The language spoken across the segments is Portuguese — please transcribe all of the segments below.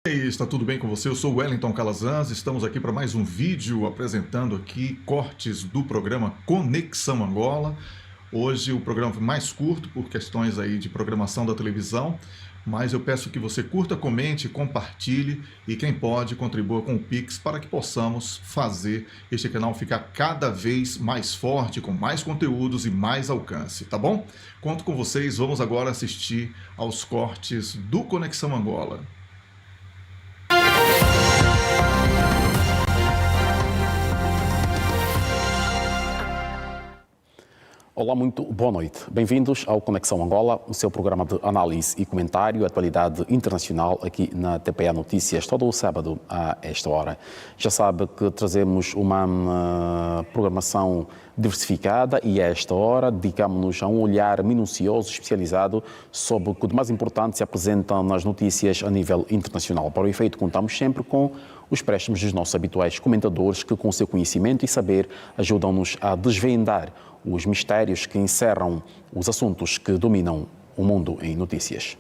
E aí, está tudo bem com você? Eu sou o Wellington Calazans, estamos aqui para mais um vídeo apresentando aqui cortes do programa Conexão Angola. Hoje o programa foi mais curto por questões aí de programação da televisão, mas eu peço que você curta, comente, compartilhe e quem pode contribua com o Pix para que possamos fazer este canal ficar cada vez mais forte, com mais conteúdos e mais alcance, tá bom? Conto com vocês, vamos agora assistir aos cortes do Conexão Angola. Olá, muito boa noite. Bem-vindos ao Conexão Angola, o seu programa de análise e comentário, atualidade internacional aqui na TPA Notícias, todo o sábado a esta hora. Já sabe que trazemos uma programação diversificada e a esta hora dedicamos-nos a um olhar minucioso, especializado sobre o que de mais importante se apresenta nas notícias a nível internacional. Para o efeito, contamos sempre com os préstimos dos nossos habituais comentadores que, com o seu conhecimento e saber, ajudam-nos a desvendar os mistérios que encerram os assuntos que dominam o mundo em notícias.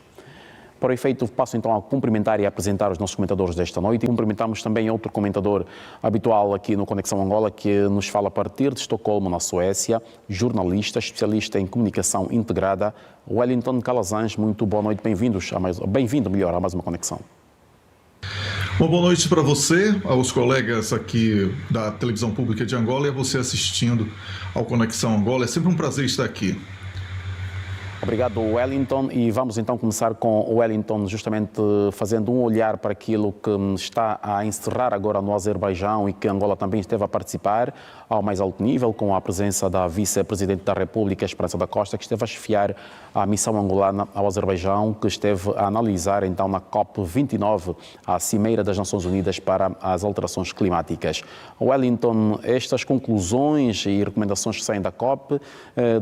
Para o efeito, passo então a cumprimentar e a apresentar os nossos comentadores desta noite e cumprimentamos também outro comentador habitual aqui no Conexão Angola que nos fala a partir de Estocolmo, na Suécia, jornalista, especialista em comunicação integrada, Wellington Calazans. Muito boa noite, bem-vindo a mais uma Conexão. Uma boa noite para você, aos colegas aqui da Televisão Pública de Angola e a você assistindo ao Conexão Angola. É sempre um prazer estar aqui. Obrigado, Wellington. E vamos então começar com o Wellington justamente fazendo um olhar para aquilo que está a encerrar agora no Azerbaijão e que Angola também esteve a participar ao mais alto nível, com a presença da vice-presidente da República, Esperança da Costa, que esteve a chefiar a missão angolana ao Azerbaijão, que esteve a analisar então na COP29, a Cimeira das Nações Unidas para as Alterações Climáticas. Wellington, estas conclusões e recomendações que saem da COP,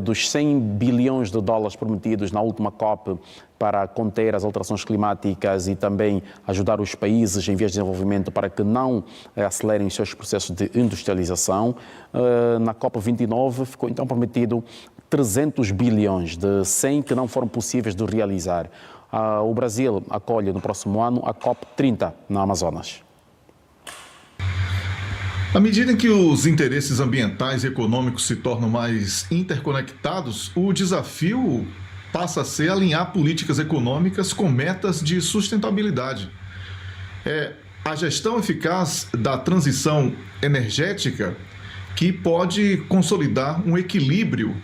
dos 100 bilhões de dólares prometidos na última COP para conter as alterações climáticas e também ajudar os países em vias de desenvolvimento para que não acelerem os seus processos de industrialização. Na COP29 ficou então prometido 300 bilhões de 100 que não foram possíveis de realizar. O Brasil acolhe no próximo ano a COP30 na Amazonas. À medida em que os interesses ambientais e econômicos se tornam mais interconectados, o desafio passa a ser alinhar políticas econômicas com metas de sustentabilidade. A gestão eficaz da transição energética que pode consolidar um equilíbrio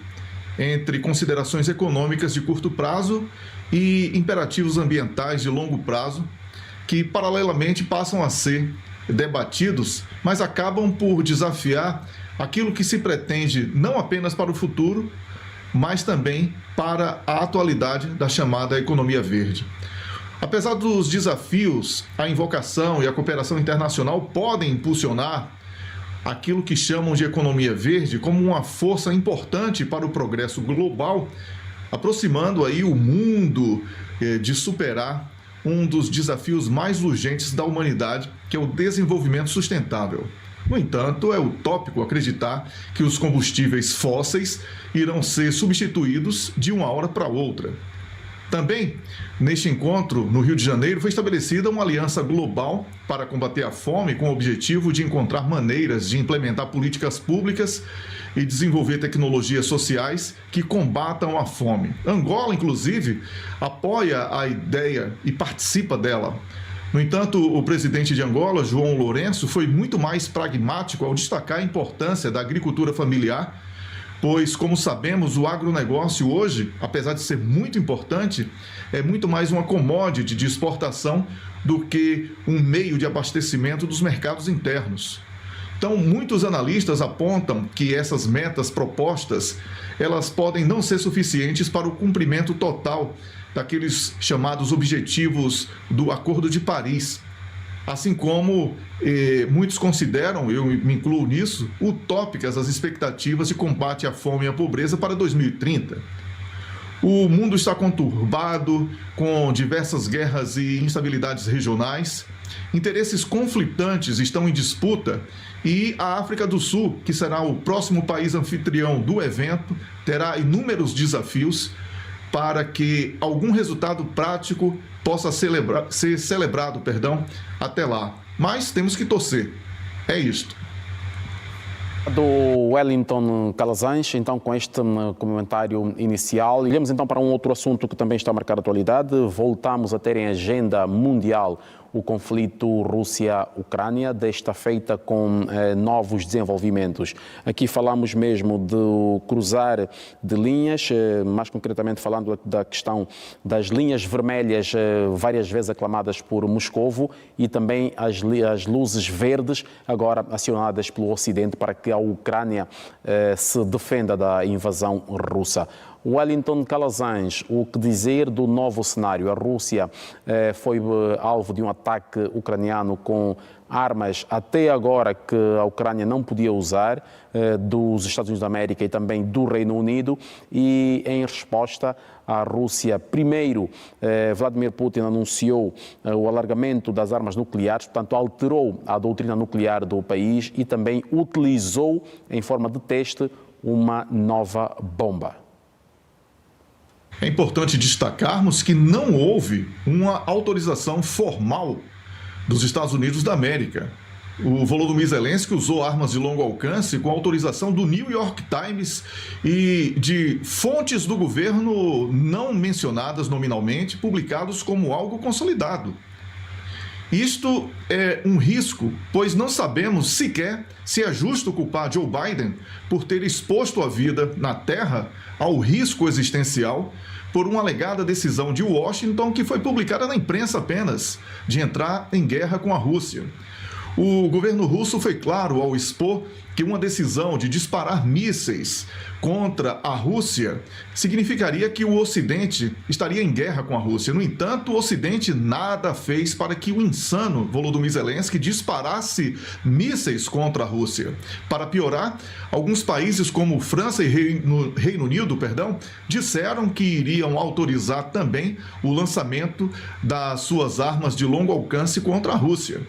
entre considerações econômicas de curto prazo e imperativos ambientais de longo prazo, que paralelamente passam a ser debatidos, mas acabam por desafiar aquilo que se pretende não apenas para o futuro, mas também para a atualidade da chamada economia verde. Apesar dos desafios, a invocação e a cooperação internacional podem impulsionar aquilo que chamam de economia verde como uma força importante para o progresso global, aproximando aí o mundo de superar um dos desafios mais urgentes da humanidade, que é o desenvolvimento sustentável. No entanto, é utópico acreditar que os combustíveis fósseis irão ser substituídos de uma hora para outra. Também, neste encontro, no Rio de Janeiro, foi estabelecida uma aliança global para combater a fome com o objetivo de encontrar maneiras de implementar políticas públicas e desenvolver tecnologias sociais que combatam a fome. Angola, inclusive, apoia a ideia e participa dela. No entanto, o presidente de Angola, João Lourenço, foi muito mais pragmático ao destacar a importância da agricultura familiar, pois, como sabemos, o agronegócio hoje, apesar de ser muito importante, é muito mais uma commodity de exportação do que um meio de abastecimento dos mercados internos. Então, muitos analistas apontam que essas metas propostas, elas podem não ser suficientes para o cumprimento total daqueles chamados objetivos do Acordo de Paris. Assim como muitos consideram, eu me incluo nisso, utópicas as expectativas de combate à fome e à pobreza para 2030. O mundo está conturbado, com diversas guerras e instabilidades regionais. Interesses conflitantes estão em disputa e a África do Sul, que será o próximo país anfitrião do evento, terá inúmeros desafios para que algum resultado prático possa ser celebrado, até lá. Mas temos que torcer. É isto. Do Wellington Calazans, então com este comentário inicial, iremos então para um outro assunto que também está a marcar a atualidade. Voltamos a ter em agenda mundial o conflito Rússia-Ucrânia, desta feita com novos desenvolvimentos. Aqui falamos mesmo do cruzar de linhas, mais concretamente falando da questão das linhas vermelhas, várias vezes aclamadas por Moscovo, e também as luzes verdes, agora acionadas pelo Ocidente para que a Ucrânia se defenda da invasão russa. Wellington Calazans, o que dizer do novo cenário? A Rússia foi alvo de um ataque ucraniano com armas até agora que a Ucrânia não podia usar, dos Estados Unidos da América e também do Reino Unido, e em resposta à Rússia, primeiro Vladimir Putin anunciou o alargamento das armas nucleares, portanto alterou a doutrina nuclear do país e também utilizou em forma de teste uma nova bomba. É importante destacarmos que não houve uma autorização formal dos Estados Unidos da América. O Volodymyr Zelensky usou armas de longo alcance com autorização do New York Times e de fontes do governo não mencionadas nominalmente, publicados como algo consolidado. Isto é um risco, pois não sabemos sequer se é justo culpar Joe Biden por ter exposto a vida na terra ao risco existencial por uma alegada decisão de Washington que foi publicada na imprensa apenas, de entrar em guerra com a Rússia. O governo russo foi claro ao expor que uma decisão de disparar mísseis contra a Rússia significaria que o Ocidente estaria em guerra com a Rússia. No entanto, o Ocidente nada fez para que o insano Volodymyr Zelensky disparasse mísseis contra a Rússia. Para piorar, alguns países como França e Reino Unido, disseram que iriam autorizar também o lançamento das suas armas de longo alcance contra a Rússia.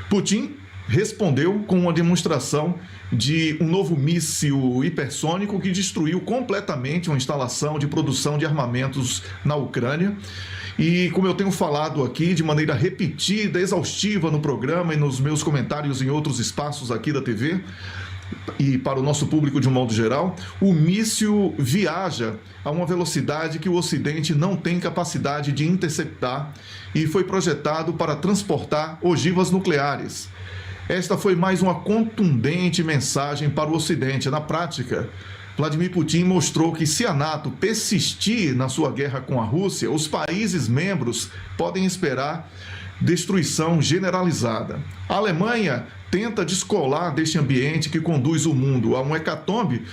Putin respondeu com uma demonstração de um novo míssil hipersônico que destruiu completamente uma instalação de produção de armamentos na Ucrânia. E como eu tenho falado aqui de maneira repetida, exaustiva no programa e nos meus comentários em outros espaços aqui da TV, e para o nosso público de um modo geral, o míssil viaja a uma velocidade que o Ocidente não tem capacidade de interceptar e foi projetado para transportar ogivas nucleares. Esta foi mais uma contundente mensagem para o Ocidente. Na prática, Vladimir Putin mostrou que se a NATO persistir na sua guerra com a Rússia, os países membros podem esperar destruição generalizada. A Alemanha tenta descolar deste ambiente que conduz o mundo a um hecatombe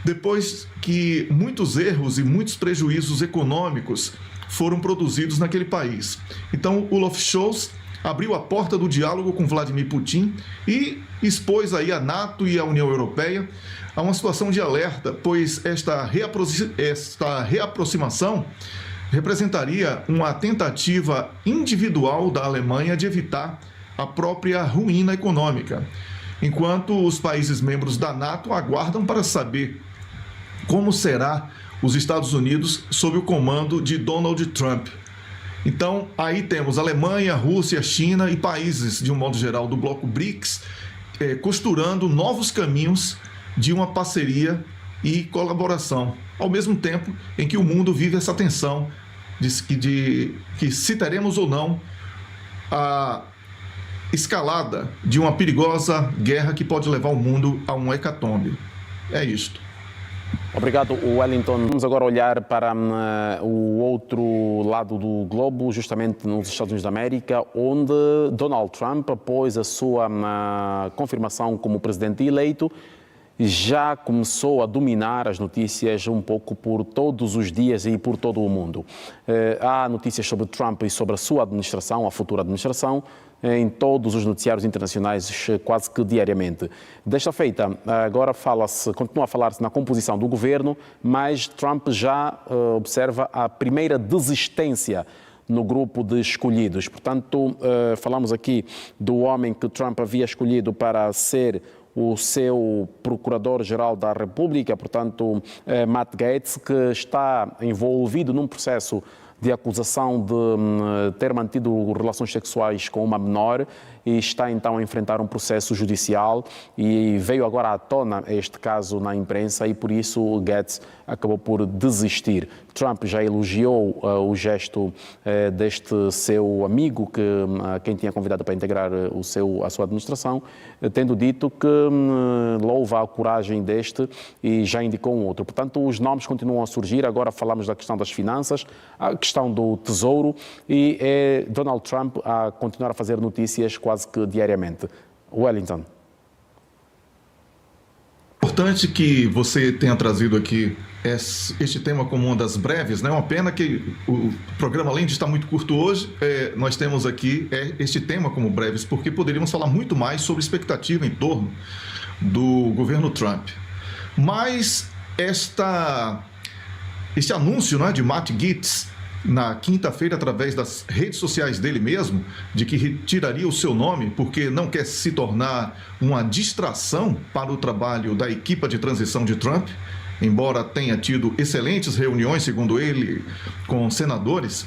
depois que muitos erros e muitos prejuízos econômicos foram produzidos naquele país. Então, Olaf Scholz abriu a porta do diálogo com Vladimir Putin e expôs aí a NATO e a União Europeia a uma situação de alerta, pois esta reaproximação representaria uma tentativa individual da Alemanha de evitar a própria ruína econômica, enquanto os países membros da NATO aguardam para saber como será os Estados Unidos sob o comando de Donald Trump. Então, aí temos Alemanha, Rússia, China e países, de um modo geral, do bloco BRICS, costurando novos caminhos de uma parceria e colaboração, ao mesmo tempo em que o mundo vive essa tensão de que se teremos ou não a escalada de uma perigosa guerra que pode levar o mundo a um hecatombe. É isto. Obrigado, Wellington. Vamos agora olhar para o outro lado do globo, justamente nos Estados Unidos da América, onde Donald Trump, após a sua confirmação como presidente eleito, já começou a dominar as notícias um pouco por todos os dias e por todo o mundo. Há notícias sobre Trump e sobre a sua administração, a futura administração, em todos os noticiários internacionais quase que diariamente. Desta feita, agora continua a falar-se na composição do governo, mas Trump já observa a primeira desistência no grupo de escolhidos. Portanto, falamos aqui do homem que Trump havia escolhido para ser o seu Procurador-Geral da República, portanto, Matt Gaetz, que está envolvido num processo de acusação de ter mantido relações sexuais com uma menor e está então a enfrentar um processo judicial e veio agora à tona este caso na imprensa e por isso o Gaetz acabou por desistir. Trump já elogiou o gesto deste seu amigo, quem tinha convidado para integrar a sua administração, tendo dito que louva a coragem deste e já indicou um outro. Portanto, os nomes continuam a surgir. Agora falamos da questão das finanças, a questão do tesouro e é Donald Trump a continuar a fazer notícias quase que diariamente. Wellington. Importante que você tenha trazido aqui este tema como uma das breves, né? Uma pena que o programa, além de estar muito curto hoje, nós temos aqui este tema como breves, porque poderíamos falar muito mais sobre expectativa em torno do governo Trump. Mas este anúncio, né, de Matt Gaetz na quinta-feira, através das redes sociais dele mesmo, de que retiraria o seu nome porque não quer se tornar uma distração para o trabalho da equipe de transição de Trump, embora tenha tido excelentes reuniões, segundo ele, com senadores,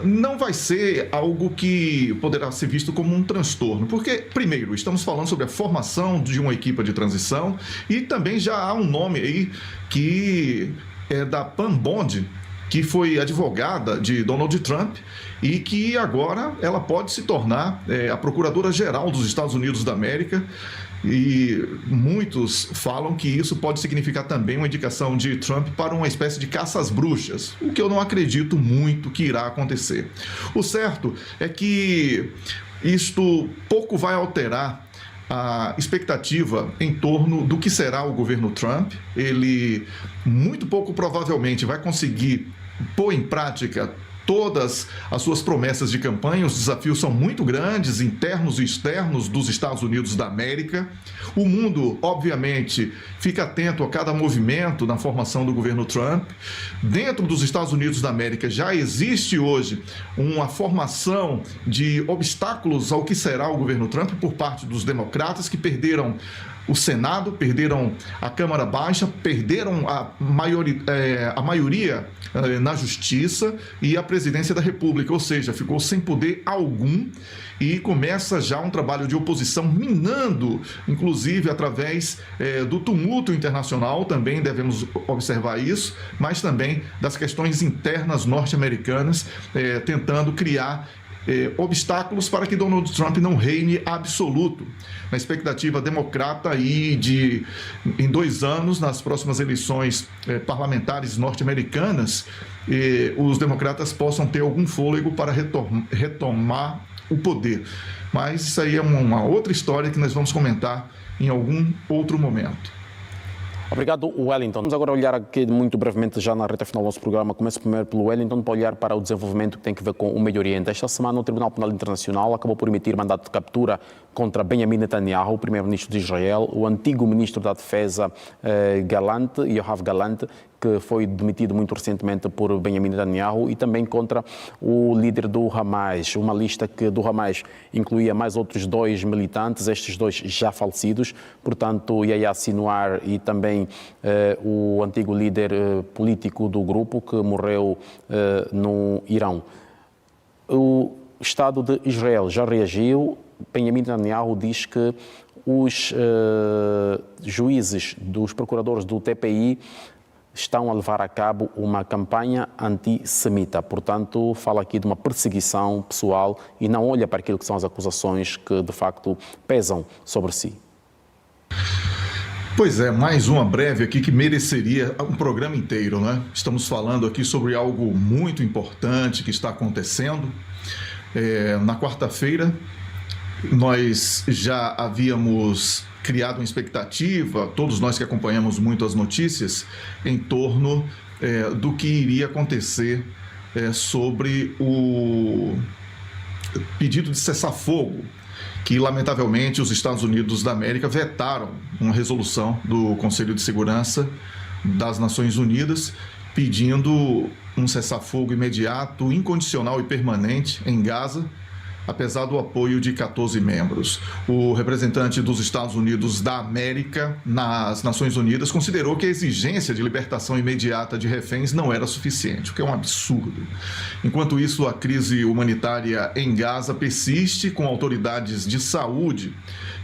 não vai ser algo que poderá ser visto como um transtorno, porque, primeiro, estamos falando sobre a formação de uma equipe de transição e também já há um nome aí que é da Pam Bondi, que foi advogada de Donald Trump e que agora ela pode se tornar a Procuradora-Geral dos Estados Unidos da América. E muitos falam que isso pode significar também uma indicação de Trump para uma espécie de caça às bruxas, o que eu não acredito muito que irá acontecer. O certo é que isto pouco vai alterar a expectativa em torno do que será o governo Trump. Ele muito pouco provavelmente vai conseguir pôr em prática todas as suas promessas de campanha. Os desafios são muito grandes, internos e externos dos Estados Unidos da América. O mundo, obviamente, fica atento a cada movimento na formação do governo Trump. Dentro dos Estados Unidos da América já existe hoje uma formação de obstáculos ao que será o governo Trump por parte dos democratas, que perderam o Senado, perderam a Câmara Baixa, perderam a maioria na Justiça e a presidência da República, ou seja, ficou sem poder algum e começa já um trabalho de oposição minando, inclusive através do tumulto internacional, também devemos observar isso, mas também das questões internas norte-americanas, tentando criar obstáculos para que Donald Trump não reine absoluto. Na expectativa democrata aí em 2 anos, nas próximas eleições parlamentares norte-americanas, os democratas possam ter algum fôlego para retomar o poder. Mas isso aí é uma outra história que nós vamos comentar em algum outro momento. Obrigado, Wellington. Vamos agora olhar aqui muito brevemente, já na reta final do nosso programa. Começo primeiro pelo Wellington, para olhar para o desenvolvimento que tem a ver com o Médio Oriente. Esta semana, o Tribunal Penal Internacional acabou por emitir mandato de captura contra Benjamin Netanyahu, o primeiro-ministro de Israel, o antigo ministro da Defesa Yoav Gallant, que foi demitido muito recentemente por Benjamin Netanyahu, e também contra o líder do Hamas. Uma lista que do Hamas incluía mais outros 2 militantes, estes 2 já falecidos, portanto, Yahya Sinwar e também o antigo líder político do grupo que morreu no Irão. O Estado de Israel já reagiu. Benjamin Netanyahu diz que os juízes dos procuradores do TPI estão a levar a cabo uma campanha antissemita. Portanto, fala aqui de uma perseguição pessoal e não olha para aquilo que são as acusações que, de facto, pesam sobre si. Pois é, mais uma breve aqui que mereceria um programa inteiro, né? Estamos falando aqui sobre algo muito importante que está acontecendo. Na quarta-feira, nós já havíamos criado uma expectativa, todos nós que acompanhamos muito as notícias, em torno do que iria acontecer sobre o pedido de cessar-fogo, que lamentavelmente os Estados Unidos da América vetaram uma resolução do Conselho de Segurança das Nações Unidas, pedindo um cessar-fogo imediato, incondicional e permanente em Gaza, apesar do apoio de 14 membros. O representante dos Estados Unidos da América nas Nações Unidas considerou que a exigência de libertação imediata de reféns não era suficiente, o que é um absurdo. Enquanto isso, a crise humanitária em Gaza persiste, com autoridades de saúde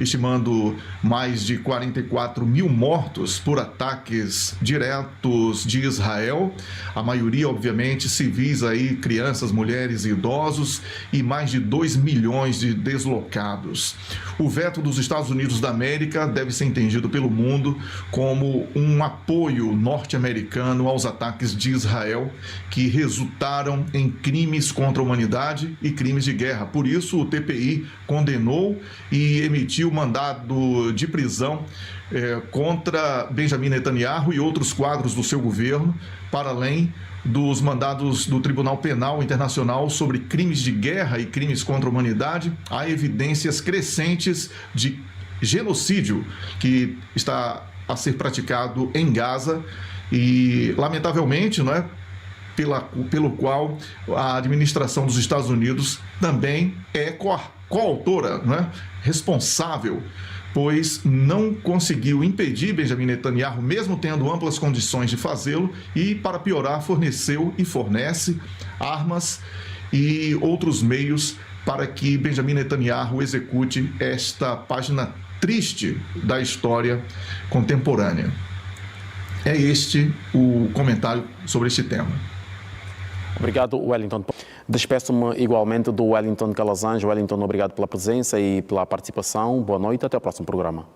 estimando mais de 44 mil mortos por ataques diretos de Israel, a maioria, obviamente, civis aí, crianças, mulheres e idosos, e mais de 2 milhões de deslocados. O veto dos Estados Unidos da América deve ser entendido pelo mundo como um apoio norte-americano aos ataques de Israel, que resultaram em crimes contra a humanidade e crimes de guerra. Por isso, o TPI condenou e emitiu mandado de prisão contra Benjamin Netanyahu e outros quadros do seu governo, para além dos mandados do Tribunal Penal Internacional sobre crimes de guerra e crimes contra a humanidade. Há evidências crescentes de genocídio que está a ser praticado em Gaza e, lamentavelmente, não é? Pelo qual a administração dos Estados Unidos também é coautora, né? Responsável, pois não conseguiu impedir Benjamin Netanyahu, mesmo tendo amplas condições de fazê-lo, e, para piorar, forneceu e fornece armas e outros meios para que Benjamin Netanyahu execute esta página triste da história contemporânea. É este o comentário sobre este tema. Obrigado, Wellington. Despeço-me igualmente do Wellington Calazans. Wellington, obrigado pela presença e pela participação. Boa noite, até o próximo programa.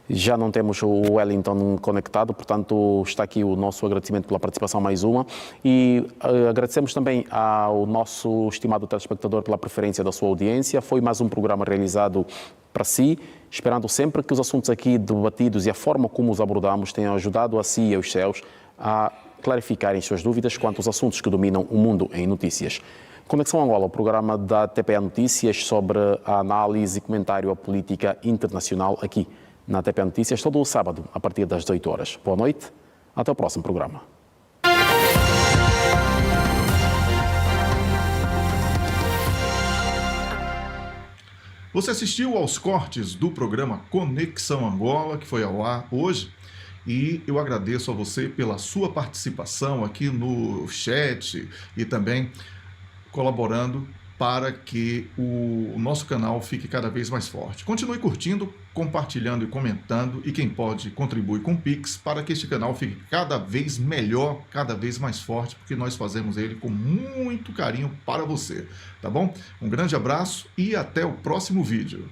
Já não temos o Wellington conectado, portanto está aqui o nosso agradecimento pela participação, mais uma. E agradecemos também ao nosso estimado telespectador pela preferência da sua audiência. Foi mais um programa realizado para si, esperando sempre que os assuntos aqui debatidos e a forma como os abordamos tenham ajudado a si e aos seus a clarificarem suas dúvidas quanto aos assuntos que dominam o mundo em notícias. Conexão Angola, o programa da TPA Notícias sobre a análise e comentário à política internacional aqui na TPA Notícias, todo o sábado, a partir das 18 horas. Boa noite, até o próximo programa. Você assistiu aos cortes do programa Conexão Angola, que foi ao ar hoje, e eu agradeço a você pela sua participação aqui no chat e também colaborando para que o nosso canal fique cada vez mais forte. Continue curtindo, compartilhando e comentando, e quem pode contribui com o Pix para que este canal fique cada vez melhor, cada vez mais forte, porque nós fazemos ele com muito carinho para você, tá bom? Um grande abraço e até o próximo vídeo.